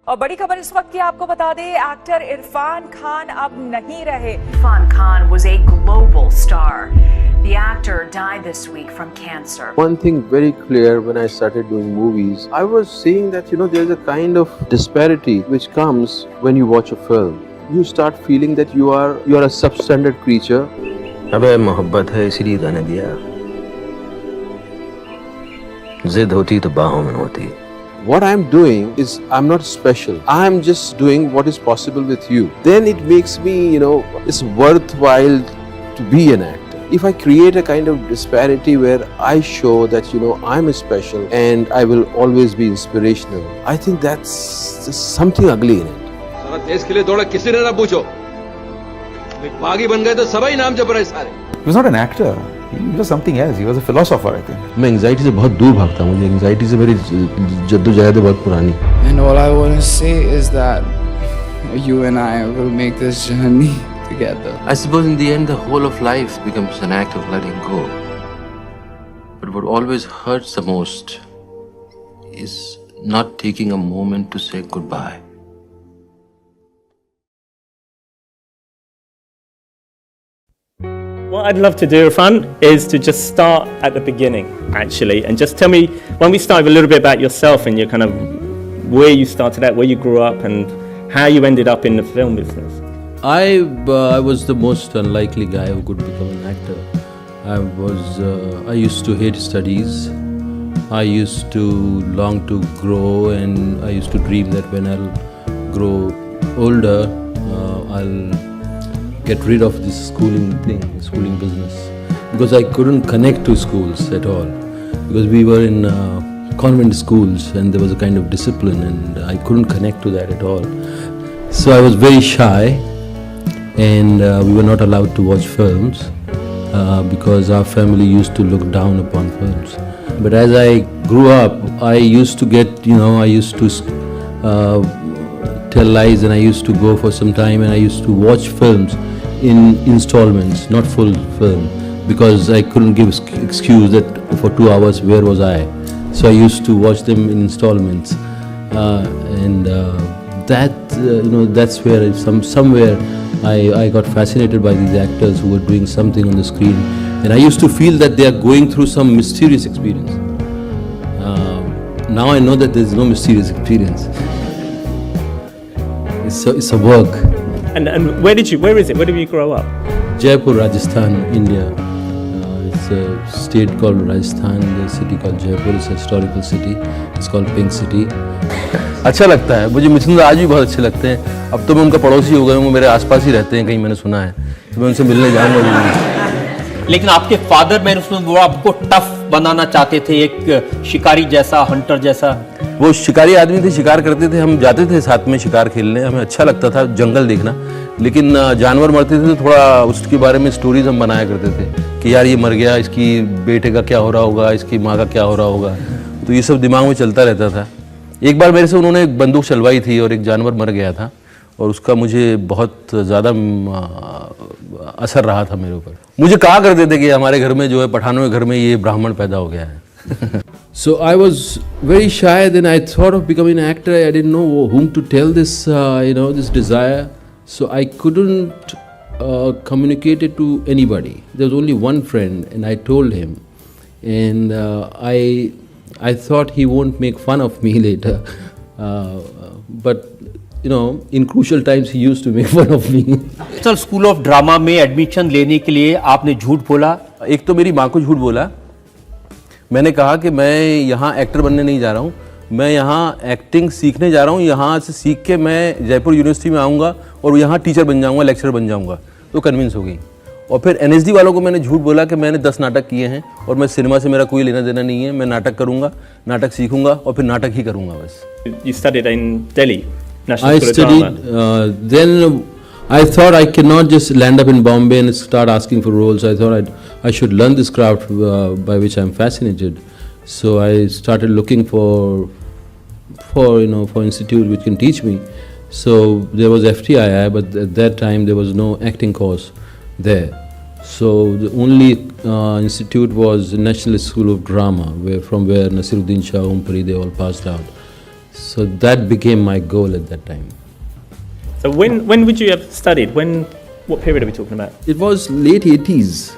और बड़ी खबर इस वक्त की आपको बता दें, एक्टर इरफान खान अब नहीं रहे। Irfan Khan was a global star. The actor died this week from cancer. One thing very clear when I started doing movies, I was seeing that there's a kind of disparity which comes when you watch a film. You start feeling that you are a substandard creature. अबे मोहब्बत है इसीलिए गाने दिया, जिद होती तो बाहों में होती। What I'm doing is I'm not special. I'm just doing what is possible with you. Then it makes me, it's worthwhile to be an actor. If I create a kind of disparity where I show that, I'm special and I will always be inspirational, I think that's something ugly in it. सारा देश के लिए दौड़ा, किसी ने ना पूछो, बागी बन गए तो सभी नाम जब रहे सारे। He was not an actor. He was something else. He was a philosopher, I think. मैं एंजाइटी से बहुत दूर भागता हूँ। मुझे एंजाइटी से मेरी जद्दोजहद है बहुत पुरानी। And all I want to say is that you and I will make this journey together. I suppose in the end the whole of life becomes an act of letting go. But what always hurts the most is not taking a moment to say goodbye. What I'd love to do, Irfan, is to just start at the beginning, actually, and just tell me, when we start, a little bit about yourself and your kind of where you started at, where you grew up, and how you ended up in the film business. I was the most unlikely guy who could become an actor. I used to hate studies. I used to long to grow, and I used to dream that when I'll grow older, I'll get rid of this schooling business, because I couldn't connect to schools at all, because we were in convent schools and there was a kind of discipline, and I couldn't connect to that at all. So I was very shy, and we were not allowed to watch films because our family used to look down upon films. But as I grew up, I used to get, I used to tell lies, and I used to go for some time, and I used to watch films in installments, not full film, because I couldn't give excuse that for 2 hours where was I. So I used to watch them in installments, and that's where somewhere I got fascinated by these actors who were doing something on the screen, and I used to feel that they are going through some mysterious experience. Now I know that there is no mysterious experience. It's a work. And where did you grow up? Jaipur, Rajasthan, India. It's a state called Rajasthan, the city called Jaipur. It's a historical city. It's called Pink City. अच्छा लगता है मुझे। मिथुन आज भी बहुत अच्छे लगते हैं। अब तो मैं उनका पड़ोसी हो गया हूँ, वो मेरे आसपास ही रहते हैं, कहीं मैंने सुना है, तो मैं उनसे मिलने जाऊँगा। लेकिन आपके फादर, मैंने सुना वो आपको टफ बनाना चाहते थे, एक शिकारी जैसा, हंटर जैसा। वो शिकारी आदमी थे, शिकार करते थे, हम जाते थे साथ में शिकार खेलने, हमें अच्छा लगता था जंगल देखना। लेकिन जानवर मरते थे तो थोड़ा उसके बारे में स्टोरीज हम बनाया करते थे कि यार ये मर गया, इसकी बेटे का क्या हो रहा होगा, इसकी माँ का क्या हो रहा होगा, तो ये सब दिमाग में चलता रहता था। एक बार मेरे से उन्होंने एक बंदूक चलवाई थी और एक जानवर मर गया था, और उसका मुझे बहुत ज़्यादा असर रहा था मेरे ऊपर। मुझे कहा करते थे कि हमारे घर में जो है, पठानों के घर में ये ब्राह्मण पैदा हो गया है। So I was very shy. Then I thought of becoming an actor. I didn't know whom to tell this, this desire. So I couldn't communicate it to anybody. There was only one friend, and I told him, and I thought he won't make fun of me later. But in crucial times he used to make fun of me. Sir, school of drama में admission लेने के लिए आपने झूठ बोला। एक तो मेरी माँ को झूठ बोला। मैंने कहा कि मैं यहाँ एक्टर बनने नहीं जा रहा हूँ, मैं यहाँ एक्टिंग सीखने जा रहा हूँ, यहाँ से सीख के मैं जयपुर यूनिवर्सिटी में आऊँगा और यहाँ टीचर बन जाऊँगा, लेक्चरर बन जाऊँगा। तो कन्विंस हो गई। और फिर एनएसडी वालों को मैंने झूठ बोला कि मैंने 10 नाटक किए हैं और मैं सिनेमा से मेरा कोई लेना देना नहीं है, मैं नाटक करूँगा, नाटक सीखूँगा और फिर नाटक ही करूँगा बस। You studied in Delhi, National I School of studied, Drama. then I thought I cannot just land up in Bombay and start asking for roles. I thought I should learn this craft by which I'm fascinated. So I started looking for institute which can teach me. So there was FTII, but at that time there was no acting course there. So the only institute was the National School of Drama, from where Nasiruddin Shah, Ompuri, they all passed out. So that became my goal at that time. So when would you have studied? What period are we talking about? It was late 80s.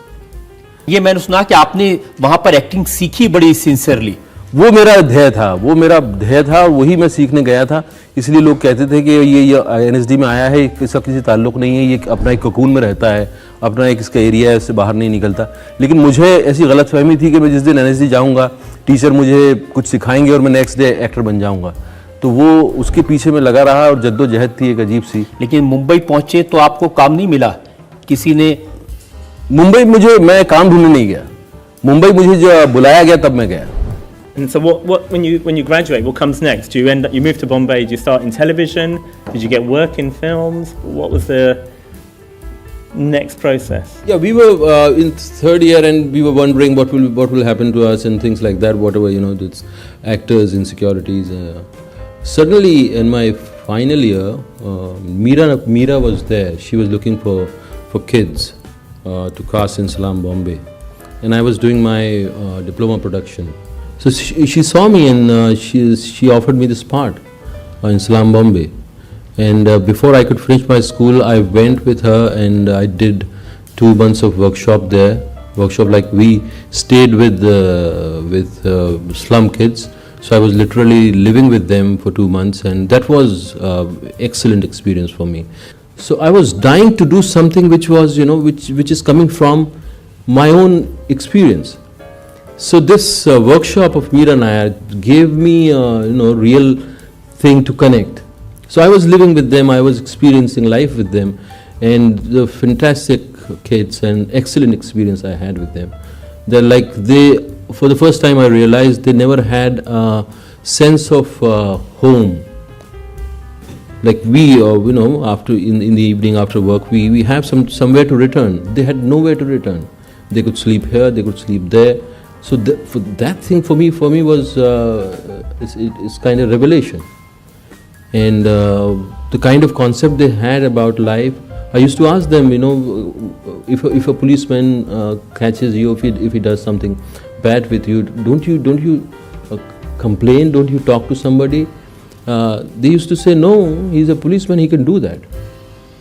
ये मैंने सुना कि आपने वहां पर acting सीखी बड़ी sincerely. वो मेरा ध्येय था, वही मैं सीखने गया था। इसलिए लोग कहते थे कि ये एनएसडी में आया है, इसका किसी ताल्लुक नहीं है, ये अपना एक कोकून में रहता है, अपना एक इसका एरिया है, इससे बाहर नहीं निकलता। लेकिन मुझे ऐसी गलतफहमी थी कि मैं जिस दिन एनएसडी जाऊंगा, टीचर मुझे कुछ सिखाएंगे और मैं नेक्स्ट डे एक्टर बन जाऊंगा। तो वो उसके पीछे में लगा रहा और जद्दोजहद थी एक अजीब सी। लेकिन मुंबई पहुंचे तो आपको काम नहीं मिला, किसी ने मुंबई मैं काम ढूंढने नहीं गया, मुंबई मुझे जो बुलाया गया तब मैं गया। And so when you graduate, what comes next? Do you move to Bombay? Do you start in television? Did you get work in films? What was the next process? Yeah, we were in third year and we were wondering what will happen to us and things like that. Whatever, you know, it's actors, insecurities. Suddenly, in my final year, Meera was there. She was looking for kids to cast in Salaam Bombay, and I was doing my diploma production. So she saw me and she offered me this part in Salaam Bombay. And before I could finish my school, I went with her and I did 2 months of workshop there. Workshop like we stayed with slum kids. So I was literally living with them for 2 months, and that was excellent experience for me. So I was dying to do something which was, you know, which is coming from my own experience. So this workshop of Meera Nair gave me, real thing to connect. So I was living with them, I was experiencing life with them, and the fantastic kids and excellent experience I had with them. For the first time I realized they never had a sense of home. Like we, after in the evening after work, we have somewhere to return. They had nowhere to return. They could sleep here, they could sleep there. So for that thing for me was it's kind of revelation, and the kind of concept they had about life. I used to ask them, if a policeman catches you, if he does something bad with you, don't you complain? Don't you talk to somebody? They used to say, no, he's a policeman, he can do that.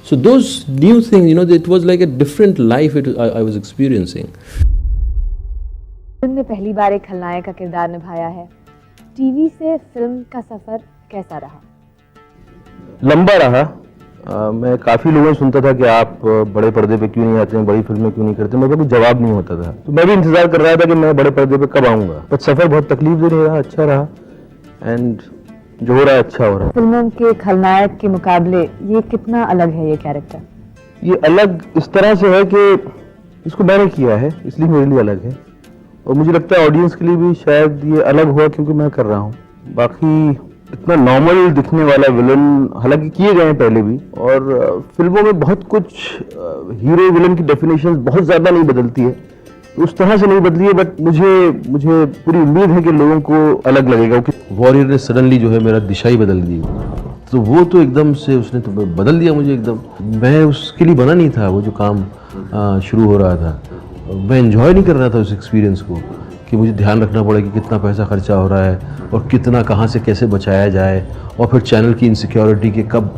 So those new things, it was like a different life I was experiencing. Film में पहली बार एक खलनायक का किरदार निभाया है। TV से film का सफर कैसा रहा? लंबा रहा। मैं काफ़ी लोगों से सुनता था कि आप बड़े पर्दे पे क्यों नहीं आते हैं, बड़ी फिल्में क्यों नहीं करते, मेरे को कोई जवाब नहीं होता था। तो मैं भी इंतज़ार कर रहा था कि मैं बड़े पर्दे पे कब आऊँगा। पर सफ़र बहुत तकलीफ दे रहा, अच्छा रहा, एंड जो हो रहा है अच्छा हो रहा है। फिल्मों के खलनायक के मुकाबले ये कितना अलग है ये कैरेक्टर? ये अलग इस तरह से है कि इसको मैंने किया है, इसलिए मेरे लिए अलग है, और मुझे लगता है ऑडियंस के लिए भी शायद ये अलग हुआ क्योंकि मैं कर रहा हूँ। बाकी इतना नॉर्मल दिखने वाला विलन हालांकि किए गए हैं पहले भी, और फिल्मों में बहुत कुछ हीरो विलन की डेफिनेशन बहुत ज़्यादा नहीं बदलती है, उस तरह से नहीं बदली है, बट मुझे पूरी उम्मीद है कि लोगों को अलग लगेगा। वॉरियर ने सडनली जो है मेरा दिशा ही बदल दी, तो वो तो एकदम से उसने तो बदल दिया मुझे एकदम। मैं उसके लिए बना नहीं था, वो जो काम शुरू हो रहा था मैं एंजॉय नहीं कर रहा था उस एक्सपीरियंस को, कि मुझे ध्यान रखना पड़े कि कितना पैसा खर्चा हो रहा है और कितना कहाँ से कैसे बचाया जाए, और फिर चैनल की इनसिक्योरिटी के कब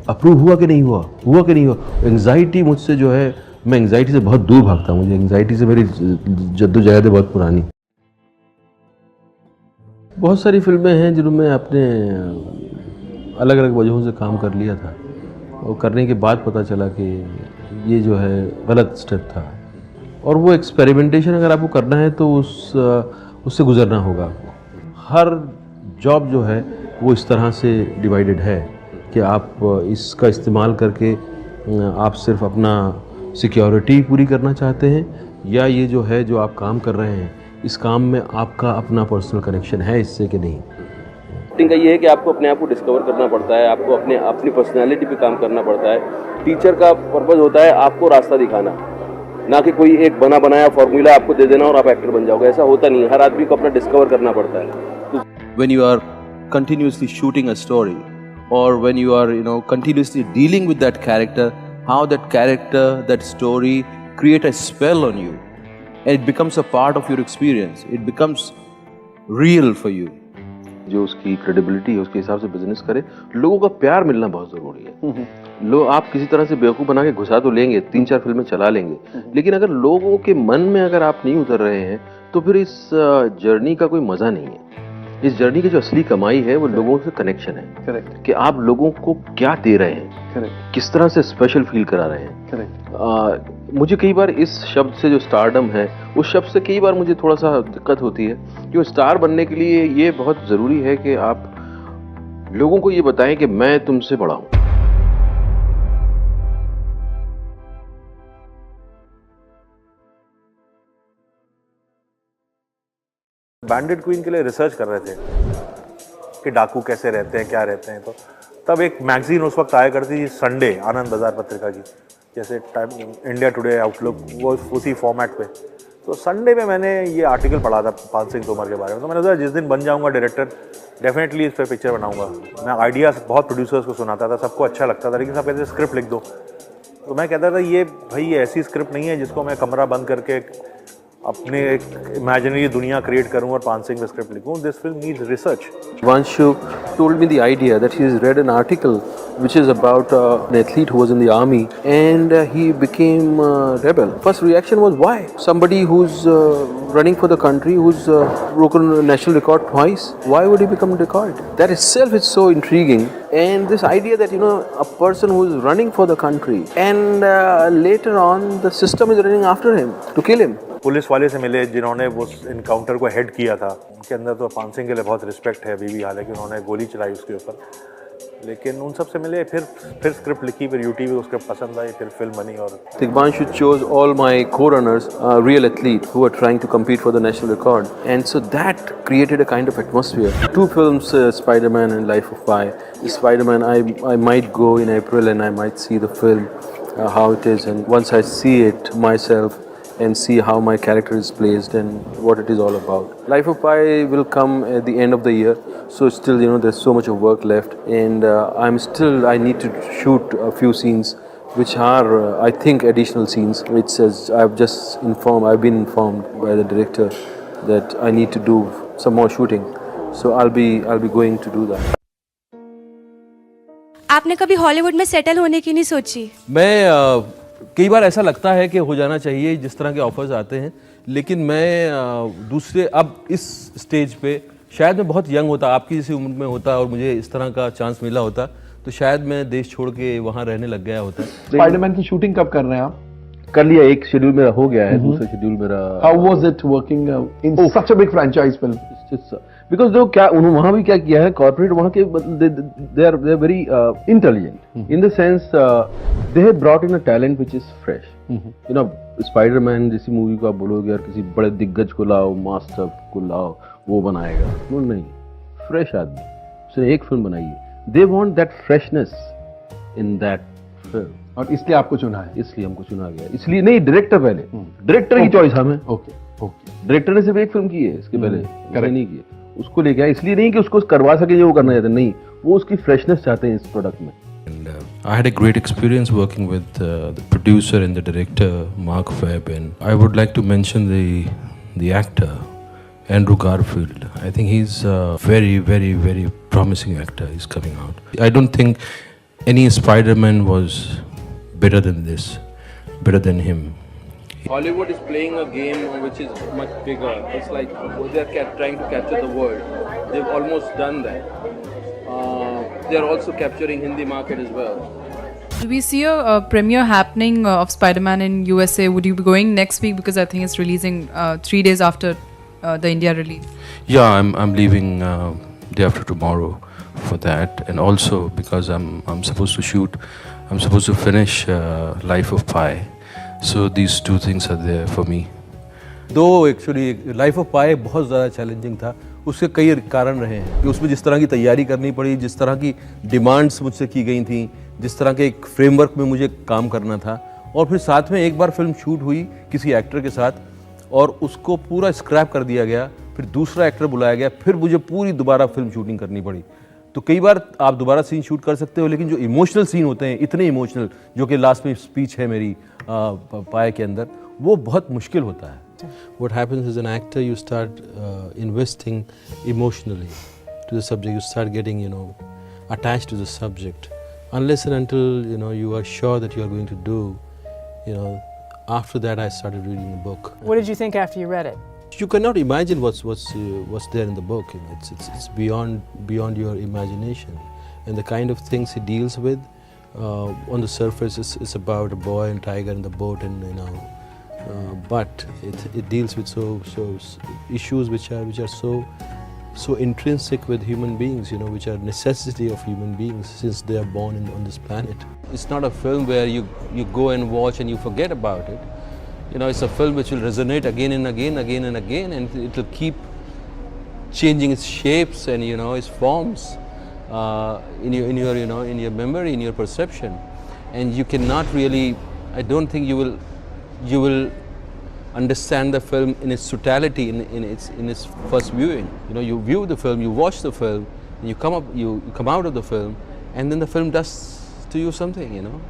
अप्रूव हुआ कि नहीं हुआ। एंग्जाइटी मुझसे जो है, मैं एंग्जाइटी से बहुत दूर भागता हूँ, मुझे एंग्जाइटी से मेरी जद्दोजहद है बहुत पुरानी। बहुत सारी फिल्में हैं जिनमें आपने अलग अलग वजहों से काम कर लिया था, और करने के बाद पता चला कि ये जो है गलत स्टेप था, और वो एक्सपेरिमेंटेशन अगर आपको करना है तो उससे गुजरना होगा। हर जॉब जो है वो इस तरह से डिवाइडेड है कि आप इसका इस्तेमाल करके आप सिर्फ अपना सिक्योरिटी पूरी करना चाहते हैं, या ये जो है जो आप काम कर रहे हैं इस काम में आपका अपना पर्सनल कनेक्शन है इससे कि नहीं। एक्टिंग का ये है कि आपको अपने आप को डिस्कवर करना पड़ता है, आपको अपनी पर्सनैलिटी पे काम करना पड़ता है। टीचर का पर्पज़ होता है आपको रास्ता दिखाना, ना कि कोई एक बना बनाया फॉर्मूला आपको दे देना और आप एक्टर बन जाओगे, ऐसा होता नहीं है। हर आदमी को अपना डिस्कवर करना पड़ता है। When you are continuously shooting a story, or when you are continuously dealing with that character, how that character, that story create a spell on you, and it becomes a part of your experience. It becomes real for you. जो उसकी credibility है उसके हिसाब से business करे। लोगों का प्यार मिलना बहुत ज़रूरी है। लोग आप किसी तरह से बेवकूफ़ बना के घुसा तो लेंगे, 3-4 फिल्में चला लेंगे, लेकिन अगर लोगों के मन में अगर आप नहीं उतर रहे हैं तो फिर इस जर्नी का कोई मज़ा नहीं है। इस जर्नी की जो असली कमाई है वो लोगों से कनेक्शन है। करेक्ट। कि आप लोगों को क्या दे रहे हैं, करेक्ट, किस तरह से स्पेशल फील करा रहे हैं। करेक्ट। मुझे कई बार इस शब्द से जो स्टारडम है उस शब्द से कई बार मुझे थोड़ा सा दिक्कत होती है। क्यों स्टार बनने के लिए ये बहुत ज़रूरी है कि आप लोगों को ये बताएं कि मैं तुमसे बड़ा हूं। बैंडेड क्वीन के लिए रिसर्च कर रहे थे कि डाकू कैसे रहते हैं, क्या रहते हैं, तो तब एक मैगजीन उस वक्त आया करती थी संडे, आनंद बाजार पत्रिका की, जैसे टाइम इंडिया टुडे, आउटलुक, वो उसी फॉर्मेट पे। तो संडे में मैंने ये आर्टिकल पढ़ा था पाल सिंह तोमर के बारे में। तो मैंने सोचा जिस दिन बन जाऊंगा डायरेक्टर डेफिनेटली इस पर पिक्चर बनाऊंगा। मैं आइडिया बहुत प्रोड्यूसर्स को सुनाता था, सबको अच्छा लगता था, लेकिन सब कहते थे स्क्रिप्ट लिख दो। तो मैं कहता था ये भाई ये ऐसी स्क्रिप्ट नहीं है जिसको मैं कमरा बंद करके अपने एक इमेजिनरी दुनिया क्रिएट करूं और पान सिंह पे स्क्रिप्ट लिखूं। This film needs research. Vanshu told me the idea that he has read an article which is about an athlete who was in the army and he became a rebel. First reaction was why? Somebody who's running for the country, who's broken a national record twice, why would he become a decoy? That itself is so intriguing. And this idea that, you know, a person who is running for the country and later on the system is running after him to kill him. Police वाले से मिले जिन्होंने वो encounter को head किया था, उनके अंदर तो पान सिंह के लिए बहुत रिस्पेक्ट है अभी भी, हालांकि उन्होंने गोली चलाई उसके ऊपर, लेकिन उन सब से मिले, फिर स्क्रिप्ट लिखी, फिर यूटीवी को स्क्रिप्ट पसंद आई, फिर फिल्म बनी। और Vanshu chose all my co-runners, real athletes who were trying to compete for the national record, and so that created a kind of atmosphere. Two films, Spider-Man and Life of Pi. Spider-Man, I might go in April and I might see the film, how it is, and once I see it myself and see how my character is placed and what it is all about. Life of Pi will come at the end of the year, so still, you know, there's so much of work left, and I need to shoot a few scenes which are, I think, additional scenes. It says, I've been informed by the director that I need to do some more shooting, so I'll be going to do that. आपने कभी Hollywood में settle होने की नहीं सोची? मैं कई बार ऐसा लगता है कि हो जाना चाहिए, जिस तरह के ऑफर्स आते हैं, लेकिन मैं दूसरे अब इस स्टेज पे शायद मैं बहुत यंग होता, आपकी जैसी उम्र में होता और मुझे इस तरह का चांस मिला होता तो शायद मैं देश छोड़ के वहाँ रहने लग गया होता। स्पाइडरमैन की शूटिंग कब कर रहे हैं आप? कर लिया, एक शेड्यूल मेरा हो गया है, दूसरा शेड्यूल मेरा। How was it working in such a big franchise film? Because देखो क्या उन्होंने वहाँ भी क्या किया है, कॉर्पोरेट वहाँ के they are very intelligent in the sense they have brought in a talent which is fresh. You know Spiderman जैसी मूवी को आप बोलोगे यार किसी बड़े दिग्गज को लाओ, मास्टर को लाओ, वो बनाएगा, वो नहीं, फ्रेश आदमी, उसने एक फिल्म बनाई है। They want that freshness in that film, और इसलिए आपको चुना है? इसलिए हमको चुना गया, इसलिए नहीं, डायरेक्टर पहले, डायरेक्टर की चॉइस हमें। ओके, डायरेक्टर ने सिर्फ एक फिल्म की है, इसके पहले नहीं की, उसको लेके आया, इसलिए नहीं कि उसको करवा सके जो वो करना चाहते, नहीं, वो उसकी फ्रेशनेस चाहते हैं इस प्रोडक्ट में। I had a great experience working with the producer and the director, Mark Webb, and I would like to mention the actor, Andrew Garfield. I think he's a very, very, very promising actor. He's coming out. I don't think any Spider-Man was better than this, better than him. Hollywood is playing a game which is much bigger. It's like they're trying to capture the world. They've almost done that. They're also capturing Hindi market as well. Do we see a premiere happening of Spider-Man in USA? Would you be going next week, because I think it's releasing 3 days after the India release? Yeah, I'm leaving day after tomorrow for that, and also because I'm supposed to shoot, I'm supposed to finish Life of Pi. So these two things are there for me. दो actually life of पाई बहुत ज़्यादा challenging था, उसके कई कारण रहे हैं कि उसमें जिस तरह की तैयारी करनी पड़ी, जिस तरह की डिमांड्स मुझसे की गई थी, जिस तरह के एक फ्रेमवर्क में मुझे काम करना था, और फिर साथ में एक बार फिल्म शूट हुई किसी एक्टर के साथ और उसको पूरा स्क्रैप कर दिया गया, फिर दूसरा एक्टर बुलाया गया, फिर मुझे पूरी दोबारा फिल्म शूटिंग करनी पड़ी। तो कई बार आप दोबारा सीन शूट कर सकते हो, लेकिन जो इमोशनल सीन होते हैं, इतने इमोशनल, जो कि लास्ट में स्पीच है मेरी पाए के अंदर, वो बहुत मुश्किल होता है। What happens as an actor, you start investing emotionally to the subject, you start getting, attached to the subject. Unless and until, you are sure that you are going to do, after that I started reading the book. What did you think after you read it? You cannot imagine what's there in the book. It's beyond your imagination, and the kind of things he deals with. On the surface, it's about a boy and tiger in the boat, and but it deals with so issues which are so intrinsic with human beings, which are necessity of human beings since they are born on this planet. It's not a film where you go and watch and you forget about it. It's a film which will resonate again and again, and it will keep changing its shapes and its forms in your memory, in your perception, and you cannot really. I don't think you will understand the film in its totality in its first viewing. You view the film, you watch the film, and you come out of the film, and then the film does to you something.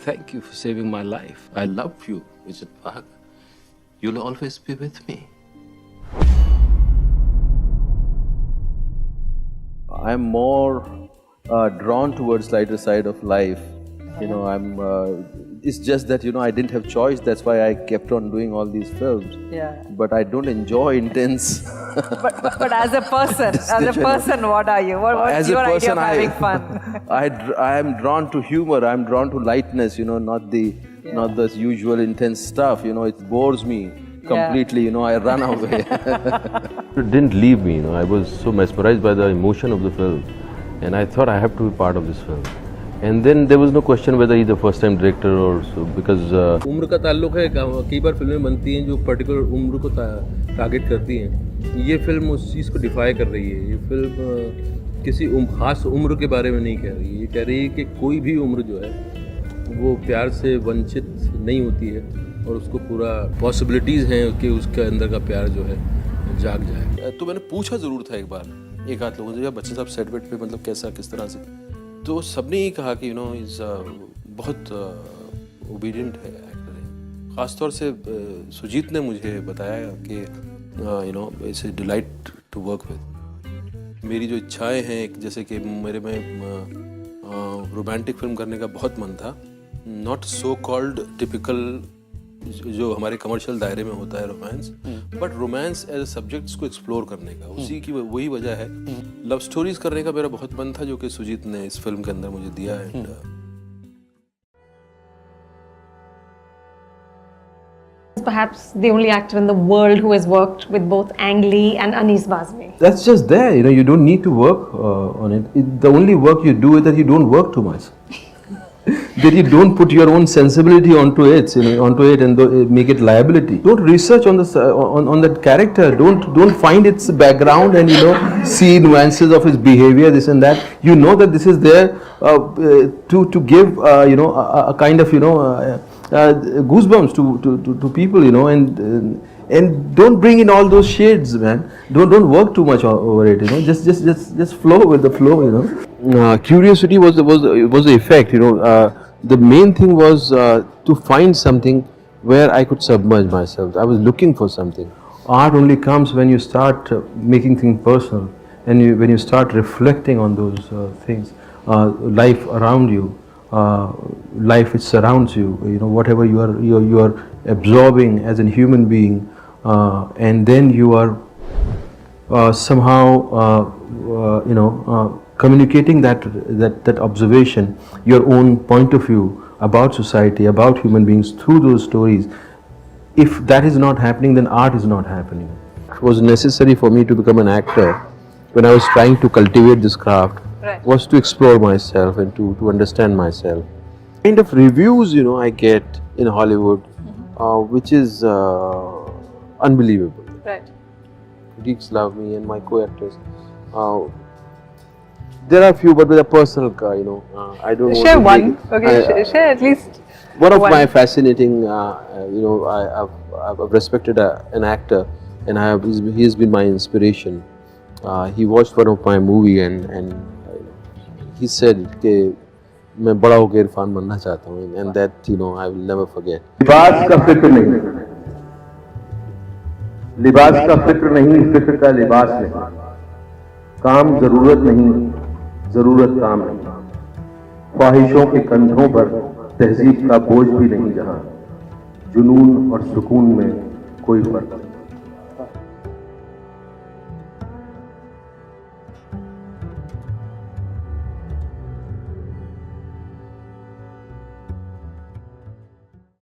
Thank you for saving my life. I love you, Vijay Bhaga. You'll always be with me. I'm more drawn towards lighter side of life. It's just that I didn't have choice. That's why I kept on doing all these films. Yeah. But I don't enjoy intense. But as a person, what are you? What's your idea of having fun? I am drawn to humor. I'm drawn to lightness. Not the usual intense stuff. It bores me completely. I run away. It didn't leave me. I was so mesmerized by the emotion of the film, and I thought I have to be part of this film. And then there was no question whether he's the first time director or so, because उम्र का ताल्लुक है. कई बार फिल्में बनती हैं जो particular उम्र को टारगेट करती हैं. ये फिल्म उस चीज़ को डिफाई कर रही है. ये फिल्म किसी खास उम्र के बारे में नहीं कह रही है. ये कह रही है कि कोई भी उम्र जो है वो प्यार से वंचित नहीं होती है, और उसको पूरा पॉसिबिलिटीज़ हैं कि उसके अंदर का प्यार जो है जाग जाए. तो मैंने पूछा ज़रूर था एक बार एक आध लोगों से, यार बच्चन साहब सेट वेट पे मतलब कैसा किस तरह से, तो सबने ही कहा कि इज़ बहुत ओबीडियंट है एक्टर है. ख़ासतौर से सुजीत ने मुझे बताया कि it's a delight to work with. मेरी जो इच्छाएं हैं, जैसे कि मेरे में रोमांटिक फिल्म करने का बहुत मन था. नॉट सो कॉल्ड टिपिकल जो हमारे कमर्शियल दायरे में होता है romance, but romance as a subjects को एक्सप्लोर करने का, उसी की वही वजह है. लव स्टोरीज करने का मेरा बहुत मन था, जो कि सुजीत ने इस फिल्म के अंदर मुझे दिया है. Perhaps the only actor in the world who has worked with both Ang Lee and Anis Bazmi. That's just there. You don't need to work on it. The only work you do is that you don't work too much. That you don't put your own sensibility onto it, and make it liability. Don't research on that character. Don't find its background and see nuances of his behavior, this and that. You know that this is there to give a kind of goosebumps to people, and don't bring in all those shades, man. Don't work too much over it, Just flow with the flow, Curiosity was the effect, The main thing was to find something where I could submerge myself. I was looking for something. Art only comes when you start making things personal, and when you start reflecting on those things, life around you, life which surrounds you, whatever you are absorbing as a human being, and then you are somehow communicating that observation, your own point of view about society, about human beings through those stories. If that is not happening, then art is not happening. It was necessary for me to become an actor when I was trying to cultivate this craft. Right. Was to explore myself and to understand myself. Kind of reviews, I get in Hollywood, which is unbelievable. Right. Critics love me and my co-actors. There are few, but with a personal, I don't share want one. to Okay, share at least one of my fascinating, I've respected an actor, and he has been my inspiration. He watched one of my movie and he said कि मैं बड़ा होकर इरफान बनना चाहता हूँ, and that I will never forget. लिबास का फिक्र नहीं, लिबास का फिक्र नहीं, फिक्र का लिबास नहीं. काम जरूरत नहीं, जरूरत काम नहीं। ख्वाहिशों के कंधों पर तहजीब का बोझ भी नहीं, जहां जुनून और सुकून में कोई फर्क नहीं।